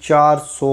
400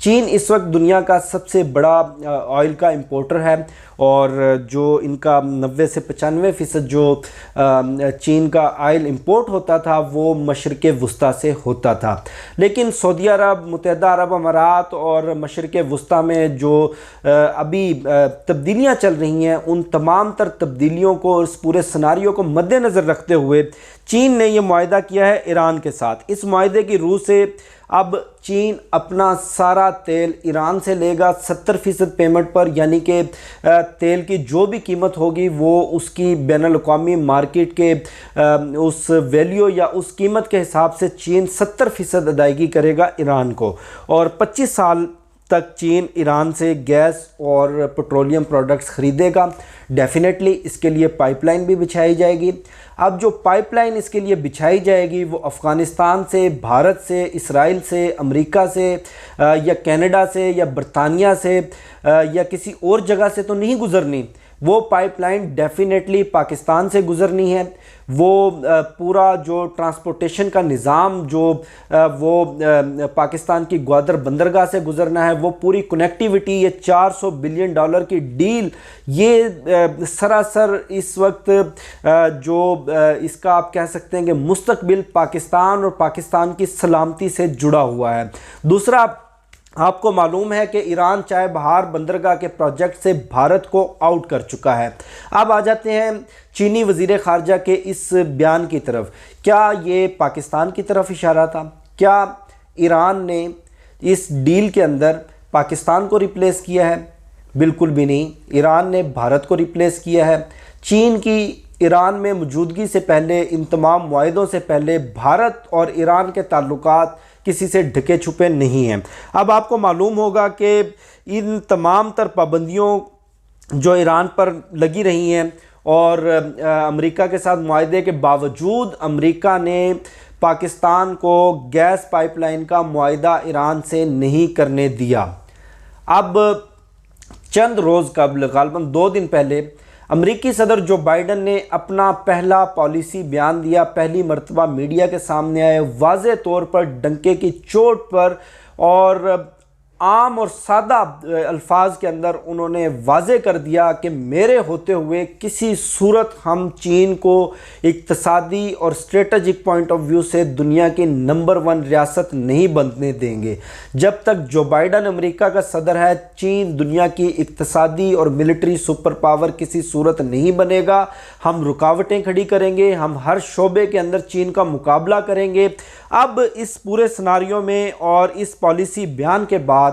چین اس وقت دنیا کا سب سے بڑا آئل کا امپورٹر ہے، اور جو ان کا 90 سے 95% جو چین کا آئل امپورٹ ہوتا تھا وہ مشرق وسطیٰ سے ہوتا تھا۔ لیکن سعودی عرب، متحدہ عرب امارات اور مشرق وسطیٰ میں جو ابھی تبدیلیاں چل رہی ہیں، ان تمام تر تبدیلیوں کو اور اس پورے سناریو کو مد نظر رکھتے ہوئے چین نے یہ معاہدہ کیا ہے ایران کے ساتھ۔ اس معاہدے کی روح سے اب چین اپنا سارا تیل ایران سے لے گا 70% پیمنٹ پر، یعنی کہ تیل کی جو بھی قیمت ہوگی وہ اس کی بین الاقوامی مارکیٹ کے اس ویلیو یا اس قیمت کے حساب سے چین 70% ادائیگی کرے گا ایران کو، اور 25 سال تک چین ایران سے گیس اور پیٹرولیم پروڈکٹس خریدے گا۔ ڈیفینیٹلی اس کے لیے پائپ لائن بھی بچھائی جائے گی۔ اب جو پائپ لائن اس کے لیے بچھائی جائے گی وہ افغانستان سے، بھارت سے، اسرائیل سے، امریکہ سے یا کینیڈا سے یا برطانیہ سے یا کسی اور جگہ سے تو نہیں گزرنی، وہ پائپ لائن ڈیفینیٹلی پاکستان سے گزرنی ہے۔ وہ پورا جو ٹرانسپورٹیشن کا نظام جو وہ پاکستان کی گوادر بندرگاہ سے گزرنا ہے، وہ پوری کنیکٹیوٹی، یہ $400 بلین کی ڈیل، یہ سراسر اس وقت جو اس کا آپ کہہ سکتے ہیں کہ مستقبل پاکستان اور پاکستان کی سلامتی سے جڑا ہوا ہے۔ دوسرا، آپ کو معلوم ہے کہ ایران چائے بہار بندرگاہ کے پروجیکٹ سے بھارت کو آؤٹ کر چکا ہے۔ اب آ جاتے ہیں چینی وزیر خارجہ کے اس بیان کی طرف۔ کیا یہ پاکستان کی طرف اشارہ تھا؟ کیا ایران نے اس ڈیل کے اندر پاکستان کو ریپلیس کیا ہے؟ بالکل بھی نہیں، ایران نے بھارت کو ریپلیس کیا ہے۔ چین کی ایران میں موجودگی سے پہلے، ان تمام معاہدوں سے پہلے، بھارت اور ایران کے تعلقات کسی سے ڈھکے چھپے نہیں ہیں۔ اب آپ کو معلوم ہوگا کہ ان تمام تر پابندیوں جو ایران پر لگی رہی ہیں اور امریکہ کے ساتھ معاہدے کے باوجود امریکہ نے پاکستان کو گیس پائپ لائن کا معاہدہ ایران سے نہیں کرنے دیا۔ اب چند روز قبل، غالباً 2 دن پہلے، امریکی صدر جو بائیڈن نے اپنا پہلا پالیسی بیان دیا، پہلی مرتبہ میڈیا کے سامنے آئے، واضح طور پر ڈنکے کی چوٹ پر اور عام اور سادہ الفاظ کے اندر انہوں نے واضح کر دیا کہ میرے ہوتے ہوئے کسی صورت ہم چین کو اقتصادی اور اسٹریٹجک پوائنٹ آف ویو سے دنیا کی نمبر 1 ریاست نہیں بننے دیں گے۔ جب تک جو بائیڈن امریکہ کا صدر ہے، چین دنیا کی اقتصادی اور ملٹری سپر پاور کسی صورت نہیں بنے گا۔ ہم رکاوٹیں کھڑی کریں گے، ہم ہر شعبے کے اندر چین کا مقابلہ کریں گے۔ اب اس پورے سناریو میں اور اس پالیسی بیان کے بعد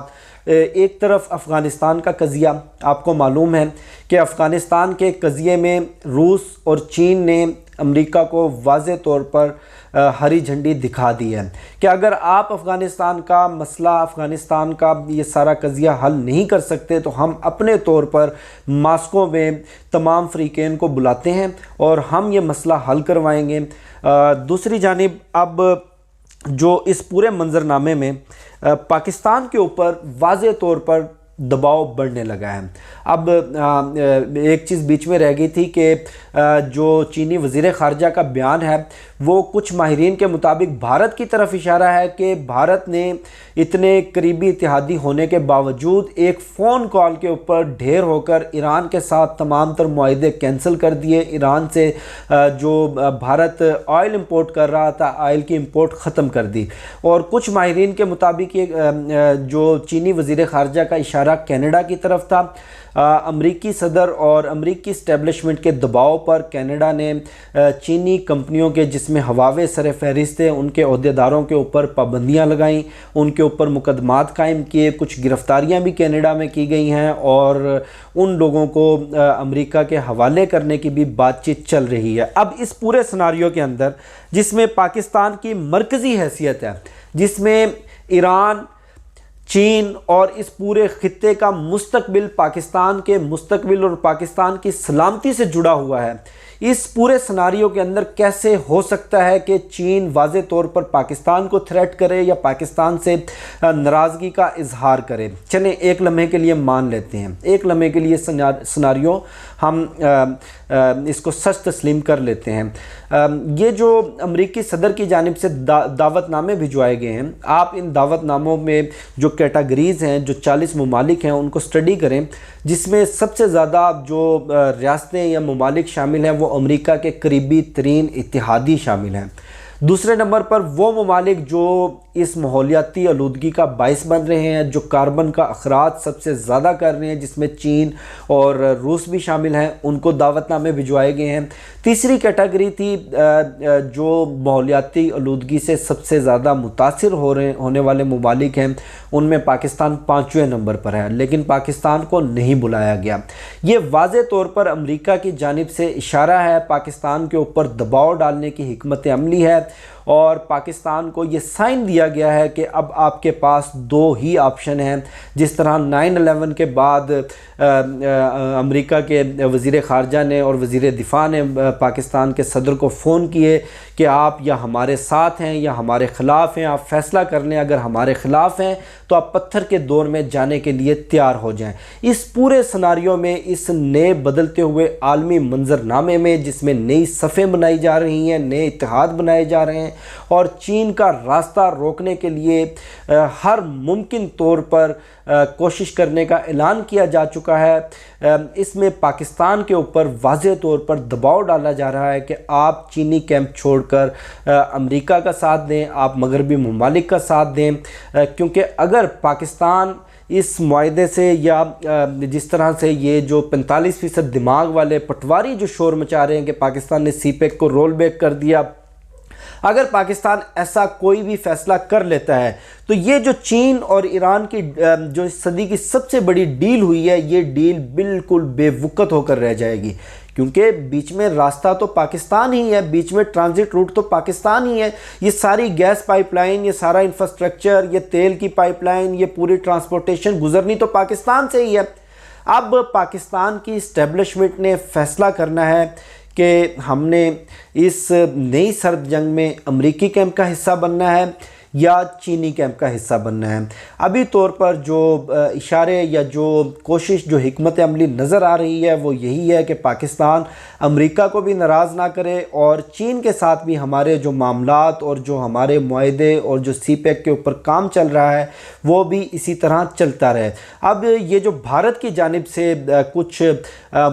ایک طرف افغانستان کا قضیہ، آپ کو معلوم ہے کہ افغانستان کے قضیے میں روس اور چین نے امریکہ کو واضح طور پر ہری جھنڈی دکھا دی ہے کہ اگر آپ افغانستان کا مسئلہ، افغانستان کا یہ سارا قضیہ حل نہیں کر سکتے تو ہم اپنے طور پر ماسکو میں تمام فریقین کو بلاتے ہیں اور ہم یہ مسئلہ حل کروائیں گے۔ دوسری جانب اب جو اس پورے منظرنامے میں پاکستان کے اوپر واضح طور پر دباؤ بڑھنے لگا ہے۔ اب ایک چیز بیچ میں رہ گئی تھی کہ جو چینی وزیر خارجہ کا بیان ہے وہ کچھ ماہرین کے مطابق بھارت کی طرف اشارہ ہے کہ بھارت نے اتنے قریبی اتحادی ہونے کے باوجود ایک فون کال کے اوپر ڈھیر ہو کر ایران کے ساتھ تمام تر معاہدے کینسل کر دیے۔ ایران سے جو بھارت آئل امپورٹ کر رہا تھا، آئل کی امپورٹ ختم کر دی۔ اور کچھ ماہرین کے مطابق جو چینی وزیر خارجہ کا اشارہ کینیڈا کی طرف تھا۔ امریکی صدر اور امریکی اسٹیبلشمنٹ کے دباؤ پر کینیڈا نے چینی کمپنیوں کے جس میں ہواوے سر فہرست تھے ان کے عہدیداروں کے اوپر پابندیاں لگائیں، ان کے اوپر مقدمات قائم کیے، کچھ گرفتاریاں بھی کینیڈا میں کی گئی ہیں اور ان لوگوں کو امریکہ کے حوالے کرنے کی بھی بات چیت چل رہی ہے۔ اب اس پورے سناریو کے اندر جس میں پاکستان کی مرکزی حیثیت ہے، جس میں ایران، چین اور اس پورے خطے کا مستقبل پاکستان کے مستقبل اور پاکستان کی سلامتی سے جڑا ہوا ہے، اس پورے سناریو کے اندر کیسے ہو سکتا ہے کہ چین واضح طور پر پاکستان کو تھریٹ کرے یا پاکستان سے ناراضگی کا اظہار کرے؟ چلیں ایک لمحے کے لیے مان لیتے ہیں، ایک لمحے کے لیے سناریو ہم اس کو سچ تسلیم کر لیتے ہیں۔ یہ جو امریکی صدر کی جانب سے دعوت نامے بھجوائے گئے ہیں، آپ ان دعوت ناموں میں جو کیٹاگریز ہیں، جو 40 ممالک ہیں، ان کو سٹڈی کریں، جس میں سب سے زیادہ جو ریاستیں یا ممالک شامل ہیں وہ امریکہ کے قریبی ترین اتحادی شامل ہیں۔ دوسرے نمبر پر وہ ممالک جو اس ماحولیاتی آلودگی کا باعث بن رہے ہیں، جو کاربن کا اخراج سب سے زیادہ کر رہے ہیں، جس میں چین اور روس بھی شامل ہیں، ان کو دعوت نامے بھجوائے گئے ہیں۔ تیسری کیٹیگری تھی جو ماحولیاتی آلودگی سے سب سے زیادہ متاثر ہونے والے ممالک ہیں، ان میں پاکستان 5ویں نمبر پر ہے، لیکن پاکستان کو نہیں بلایا گیا۔ یہ واضح طور پر امریکہ کی جانب سے اشارہ ہے، پاکستان کے اوپر دباؤ ڈالنے کی حکمت عملی ہے، اور پاکستان کو یہ سائن دیا گیا ہے کہ اب آپ کے پاس 2 ہی آپشن ہیں۔ جس طرح 9/11 کے بعد امریکہ کے وزیر خارجہ نے اور وزیر دفاع نے پاکستان کے صدر کو فون کیے کہ آپ یا ہمارے ساتھ ہیں یا ہمارے خلاف ہیں، آپ فیصلہ کر لیں، اگر ہمارے خلاف ہیں تو آپ پتھر کے دور میں جانے کے لیے تیار ہو جائیں۔ اس پورے سناریو میں، اس نئے بدلتے ہوئے عالمی منظرنامے میں، جس میں نئی صفیں بنائی جا رہی ہیں، نئے اتحاد بنائے جا رہے ہیں، اور چین کا راستہ روکنے کے لیے ہر ممکن طور پر کوشش کرنے کا اعلان کیا جا چکا ہے، اس میں پاکستان کے اوپر واضح طور پر دباؤ ڈالا جا رہا ہے کہ آپ چینی کیمپ چھوڑ کر امریکہ کا ساتھ دیں، آپ مغربی ممالک کا ساتھ دیں، کیونکہ اگر پاکستان اس معاہدے سے، یا جس طرح سے یہ جو 45% دماغ والے پٹواری جو شور مچا رہے ہیں کہ پاکستان نے سی پیک کو رول بیک کر دیا، اگر پاکستان ایسا کوئی بھی فیصلہ کر لیتا ہے تو یہ جو چین اور ایران کی جو اس صدی کی سب سے بڑی ڈیل ہوئی ہے، یہ ڈیل بالکل بے وقت ہو کر رہ جائے گی، کیونکہ بیچ میں راستہ تو پاکستان ہی ہے، بیچ میں ٹرانزٹ روٹ تو پاکستان ہی ہے۔ یہ ساری گیس پائپ لائن، یہ سارا انفراسٹرکچر، یہ تیل کی پائپ لائن، یہ پوری ٹرانسپورٹیشن گزرنی تو پاکستان سے ہی ہے۔ اب پاکستان کی اسٹیبلشمنٹ نے فیصلہ کرنا ہے کہ ہم نے اس نئی سرد جنگ میں امریکی کیمپ کا حصہ بننا ہے یا چینی کیمپ کا حصہ بننا ہے۔ ابھی طور پر جو اشارے یا جو کوشش، جو حکمت عملی نظر آ رہی ہے وہ یہی ہے کہ پاکستان امریکہ کو بھی ناراض نہ کرے، اور چین کے ساتھ بھی ہمارے جو معاملات اور جو ہمارے معاہدے اور جو سی پیک کے اوپر کام چل رہا ہے وہ بھی اسی طرح چلتا رہے۔ اب یہ جو بھارت کی جانب سے کچھ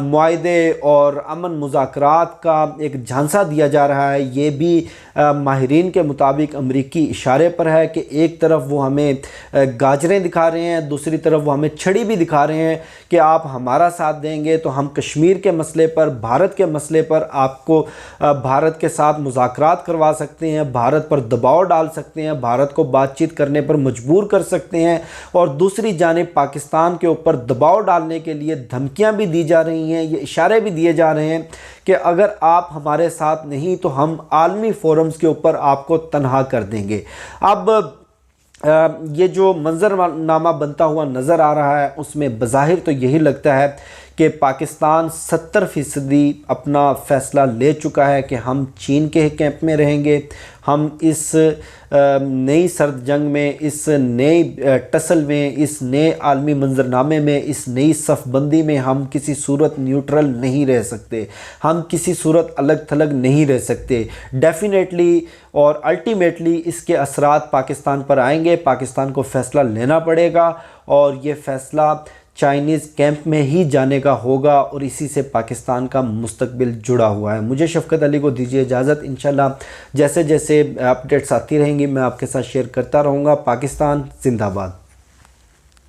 معاہدے اور امن مذاکرات کا ایک جھانسا دیا جا رہا ہے، یہ بھی ماہرین کے مطابق امریکی اشارے پر ہے کہ ایک طرف وہ ہمیں گاجریں دکھا رہے ہیں، دوسری طرف وہ ہمیں چھڑی بھی دکھا رہے ہیں کہ آپ ہمارا ساتھ دیں گے تو ہم کشمیر کے مسئلے پر، بھارت کے مسئلے پر آپ کو بھارت کے ساتھ مذاکرات کروا سکتے ہیں، بھارت پر دباؤ ڈال سکتے ہیں، بھارت کو بات چیت کرنے پر مجبور کر سکتے ہیں، اور دوسری جانب پاکستان کے اوپر دباؤ ڈالنے کے لیے دھمکیاں بھی دی جا رہی ہیں، یہ اشارے بھی دیے جا رہے ہیں کہ اگر آپ ہمارے ساتھ نہیں تو ہم عالمی فورمز کے اوپر آپ کو تنہا کر دیں گے۔ اب یہ جو منظرنامہ بنتا ہوا نظر آ رہا ہے اس میں بظاہر تو یہی لگتا ہے کہ پاکستان 70% اپنا فیصلہ لے چکا ہے کہ ہم چین کے کیمپ میں رہیں گے، ہم اس نئی سرد جنگ میں، اس نئی ٹسل میں، اس نئے عالمی منظرنامے میں، اس نئی صف بندی میں ہم کسی صورت نیوٹرل نہیں رہ سکتے، ہم کسی صورت الگ تھلگ نہیں رہ سکتے۔ ڈیفینیٹلی اور الٹیمیٹلی اس کے اثرات پاکستان پر آئیں گے، پاکستان کو فیصلہ لینا پڑے گا، اور یہ فیصلہ چائنیز کیمپ میں ہی جانے کا ہوگا، اور اسی سے پاکستان کا مستقبل جڑا ہوا ہے۔ مجھے شفقت علی کو دیجیے اجازت، انشاءاللہ جیسے جیسے اپڈیٹس آتی رہیں گی میں آپ کے ساتھ شیئر کرتا رہوں گا۔ پاکستان زندہ باد۔